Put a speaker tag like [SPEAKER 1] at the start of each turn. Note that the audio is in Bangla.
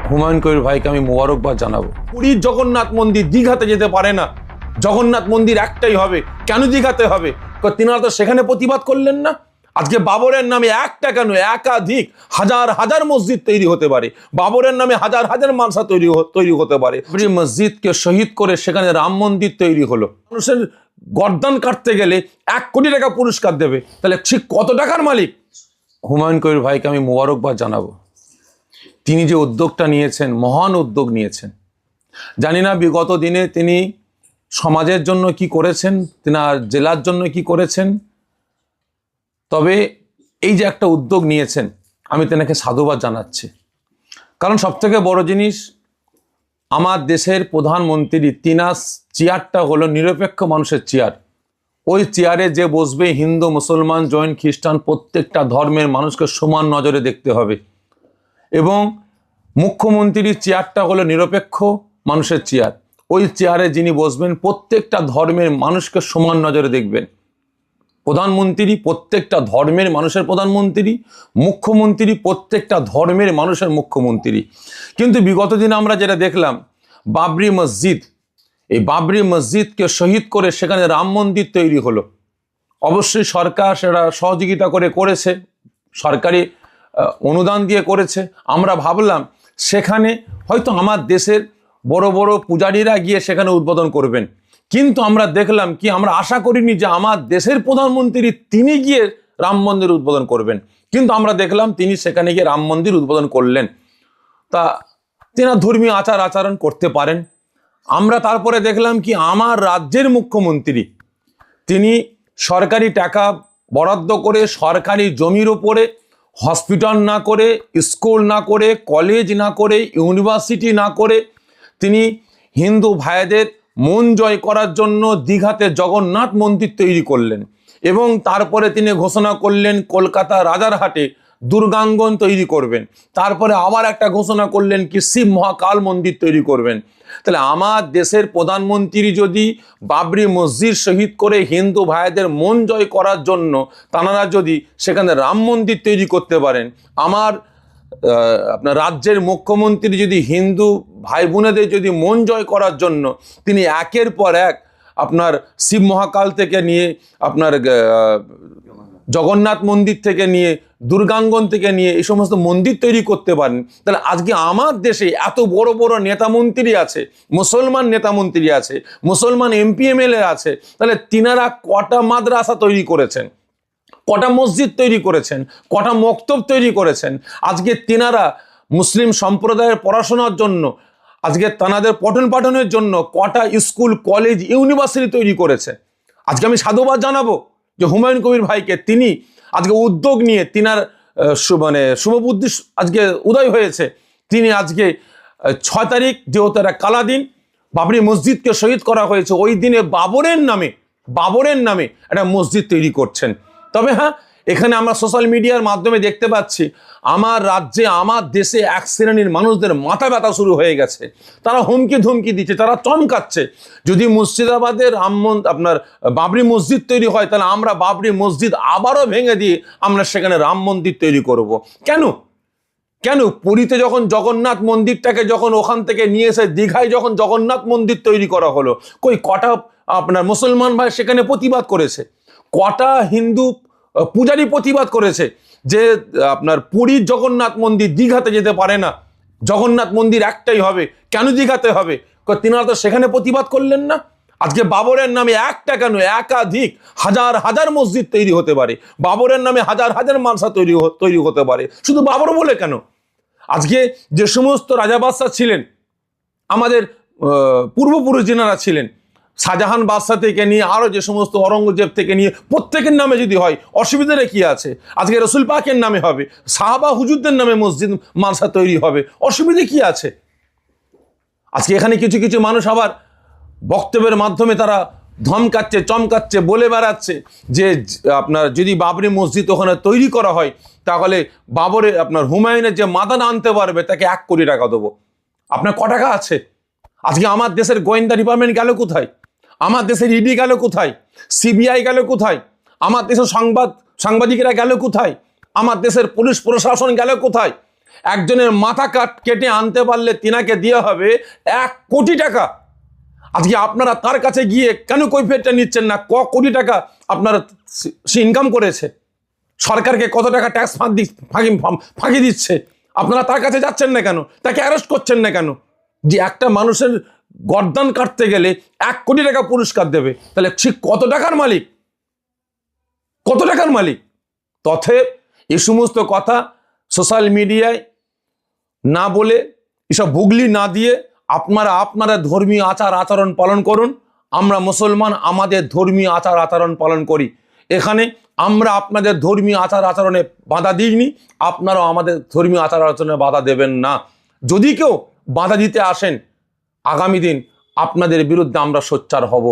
[SPEAKER 1] হুমায়ুন কবির ভাইকে আমি মোবারকবাদ জানাবো। পুরীর জগন্নাথ মন্দির দীঘাতে যেতে পারে না, জগন্নাথ মন্দির একটাই হবে, কেন দীঘাতে হবে? তিনারা তো সেখানে প্রতিবাদ করলেন না। আজকে বাবরের নামে একটা কেন, একাধিক হাজার হাজার মসজিদ তৈরি হতে পারে, বাবরের নামে হাজার হাজার মাদ্রাসা তৈরি হতে পারে। মসজিদকে শহীদ করে সেখানে রাম মন্দির তৈরি হলো। মানুষের গর্দান কাটতে গেলে 1 কোটি টাকা পুরস্কার দেবে, তাহলে ঠিক কত টাকার মালিক? হুমায়ুন কবির ভাইকে আমি মোবারকবাদ জানাবো। তিনি যে উদ্যোগটা নিয়েছেন, মহান উদ্যোগ নিয়েছেন। জানি না বিগত দিনে তিনি সমাজের জন্য কি করেছেন, তিনার জেলার জন্য কি করেছেন, তবে এই যে একটা উদ্যোগ নিয়েছেন, আমি তেনাকে সাধুবাদ জানাচ্ছি। কারণ সবথেকে বড় জিনিস, আমার দেশের প্রধানমন্ত্রী, তিনার চেয়ারটা হলো নিরপেক্ষ মানুষের চেয়ার। ওই চেয়ারে যে বসবে, হিন্দু, মুসলমান, জৈন, খ্রিস্টান, প্রত্যেকটা ধর্মের মানুষকে সমান নজরে দেখতে হবে। এবং মুখ্যমন্ত্রীর চেয়ারটা হলো নিরপেক্ষ মানুষের চেয়ার। ওই চেয়ারে যিনি বসবেন, প্রত্যেকটা ধর্মের মানুষকে সমান নজরে দেখবেন। প্রধানমন্ত্রী প্রত্যেকটা ধর্মের মানুষের প্রধানমন্ত্রী, মুখ্যমন্ত্রী প্রত্যেকটা ধর্মের মানুষের মুখ্যমন্ত্রী। কিন্তু বিগত দিনে আমরা যেটা দেখলাম, বাবরি মসজিদ, এই বাবরি মসজিদকে শহীদ করে সেখানে রাম মন্দির তৈরি হলো। অবশ্যই সরকার সেটা সহযোগিতা করেছে, সরকারি অনুদান দিয়ে করেছে। আমরা ভাবলাম সেখানে হয়তো আমার দেশের বড় বড় পূজারীরা গিয়ে সেখানে উদ্বোধন করবেন, কিন্তু আমরা দেখলাম কি, আমরা আশা করিনি যে আমার দেশের প্রধানমন্ত্রী তিনি গিয়ে রাম মন্দির উদ্বোধন করবেন, কিন্তু আমরা দেখলাম তিনি সেখানে গিয়ে রাম মন্দির উদ্বোধন করলেন। তা তিনি ধর্মীয় আচার আচরণ করতে পারেন। আমরা তারপরে দেখলাম কি, আমার রাজ্যের মুখ্যমন্ত্রী তিনি সরকারি টাকা বরাদ্দ করে, সরকারি জমির ওপরে হসপিটাল না করে, স্কুল না করে, কলেজ না করে, ইউনিভার্সিটি না করে, তিনি হিন্দু ভাইদের মন জয় করার জন্য দীঘাতে জগন্নাথ মন্দির তৈরি করলেন। এবং তারপরে তিনি ঘোষণা করলেন কলকাতা রাজারহাটে দুর্গাঙ্গন তৈরি করবেন। তারপরে আবার একটা ঘোষণা করলেন কি, শিব মহাকাল মন্দির তৈরি করবেন। তাহলে আমার দেশের প্রধানমন্ত্রী যদি বাবরি মসজিদ শহীদ করে হিন্দু ভাইদের মন জয় করার জন্য তাঁরা যদি সেখানে রাম মন্দির তৈরি করতে পারেন, আপনার রাজ্যের মুখ্যমন্ত্রী যদি হিন্দু ভাই বোনেদের যদি মন জয় করার জন্য তিনি একের পর এক আপনার শিব মহাকাল থেকে নিয়ে, আপনার জগন্নাথ মন্দির থেকে নিয়ে, দুর্গাঙ্গন থেকে নিয়ে এই সমস্ত মন্দির তৈরি করতে পারেন, তাহলে আজকে আমার দেশে এত বড় বড় নেতা মন্ত্রী আছে, মুসলমান নেতা মন্ত্রী আছে, মুসলমান এমপি এমএলএ আছে, তাহলে তিনারা কটা মাদ্রাসা তৈরি করেছেন, কটা মসজিদ তৈরি করেছেন, কটা মক্তব তৈরি করেছেন। আজকে তিনারা মুসলিম সম্প্রদায়ের পড়াশোনার জন্য, আজকে তানাদের পঠন পাঠনের জন্য কটা স্কুল, কলেজ, ইউনিভার্সিটি তৈরি করেছে। আজকে আমি সাধুবাদ জানাবো যে হুমায়ুন কবির ভাইকে, তিনি আজকে উদ্যোগ নিয়ে, তিনার শুভবুদ্ধি আজকে উদয় হয়েছে। তিনি আজকে 6 তারিখ, যেহেতু একটা কালা দিন, বাবরি মসজিদকে শহীদ করা হয়েছে, ওই দিনে বাবরের নামে একটা মসজিদ তৈরি করছেন। তবে হ্যাঁ, এখানে আমরা সোশ্যাল মিডিয়ার মাধ্যমে দেখতে পাচ্ছি, আমার রাজ্যে, আমার দেশে এক শ্রেণীর মানুষদের মাথা ব্যথা শুরু হয়ে গেছে। তারা হুমকি ধুমকি দিচ্ছে, তারা চমকাচ্ছে, যদি মুর্শিদাবাদের আপনার বাবরি মসজিদ তৈরি হয়, তাহলে আমরা বাবরি মসজিদ আবারও ভেঙে দিয়ে আমরা সেখানে রাম মন্দির তৈরি করব। কেন পুরীতে যখন জগন্নাথ মন্দিরটাকে যখন ওখান থেকে নিয়ে এসে দীঘায় যখন জগন্নাথ মন্দির তৈরি করা হলো, কটা আপনার মুসলমান ভাই সেখানে প্রতিবাদ করেছে, কটা হিন্দু পূজারী প্রতিবাদ করেছে যে আপনার পুরীর জগন্নাথ মন্দির দীঘাতে যেতে পারে না, জগন্নাথ মন্দির একটাই হবে, কেন দীঘাতে হবে? তিনারা তো সেখানে প্রতিবাদ করলেন না। আজকে বাবরের নামে একটা কেন, একাধিক হাজার হাজার মসজিদ তৈরি হতে পারে, বাবরের নামে হাজার হাজার মাদ্রাসা তৈরি হতে পারে। শুধু বাবর বলে কেন, আজকে যে সমস্ত রাজা বাদশাহ ছিলেন, আমাদের পূর্বপুরুষ যেনারা ছিলেন, শাহজাহান বাদশাহ থেকে নিয়ে আরো যে সমস্ত অরঙ্গজেব থেকে নিয়ে, প্রত্যেকের নামে যদি হয়, অসুবিধাটা কি আছে? আজকে রসুল পাকের নামে হবে, সাহাবা হুজুরদের নামে মসজিদ মাদ্রাসা তৈরি হবে, অসুবিধা কি আছে? আজকে এখানে কিছু কিছু মানুষ আবার বক্তব্যের মাধ্যমে তারা ধমকাচ্ছে, চমকাচ্ছে, বলে বেড়াচ্ছে যে আপনার যদি বাবরি মসজিদ ওখানে তৈরি করা হয়, তাহলে আপনার হুমায়ুনের যে মাদান আনতে পারবে তাকে 1 কোটি টাকা দেবো। আপনার ক টাকা আছে? আজকে আমার দেশের গোয়েন্দা ডিপার্টমেন্ট গেল কোথায়? আমার দেশের ইডি গেল কোথায়? সিবিআই গেল কোথায়? আমার দেশের সাংবাদিকেরা গেল কোথায়? আমার দেশের পুলিশ প্রশাসন গেল কোথায়? একজনের মাথা কেটে আনতে পারলে তিনাকে দেওয়া হবে 1 কোটি টাকা। আজকে আপনারা তার কাছে গিয়ে কেন কৈফিয়তটা নিচ্ছেন না? কোটি টাকা আপনারা সে ইনকাম করেছে, সরকারকে কত টাকা ট্যাক্স ফাঁকি দিচ্ছে, আপনারা তার কাছে যাচ্ছেন না কেন? তাকে অ্যারেস্ট করছেন না কেন? যে একটা মানুষের গর্দান কাটতে গেলে 1 কোটি টাকা পুরস্কার দেবে, তাহলে সে কত টাকার মালিক, কত টাকার মালিক? তথে এই সমস্ত কথা সোশ্যাল মিডিয়ায় না বলে, এসব ভুগলি না দিয়ে আপনারা ধর্মীয় আচার আচরণ পালন করুন। আমরা মুসলমান, আমাদের ধর্মীয় আচার আচরণ পালন করি। এখানে আমরা আপনাদের ধর্মীয় আচার আচরণে বাধা দিইনি, আপনারাও আমাদের ধর্মীয় আচার আচরণে বাধা দেবেন না। যদি কেউ বাধা দিতে আসেন, আগামী দিন আপনাদের বিরুদ্ধে আমরা সোচ্চার হব।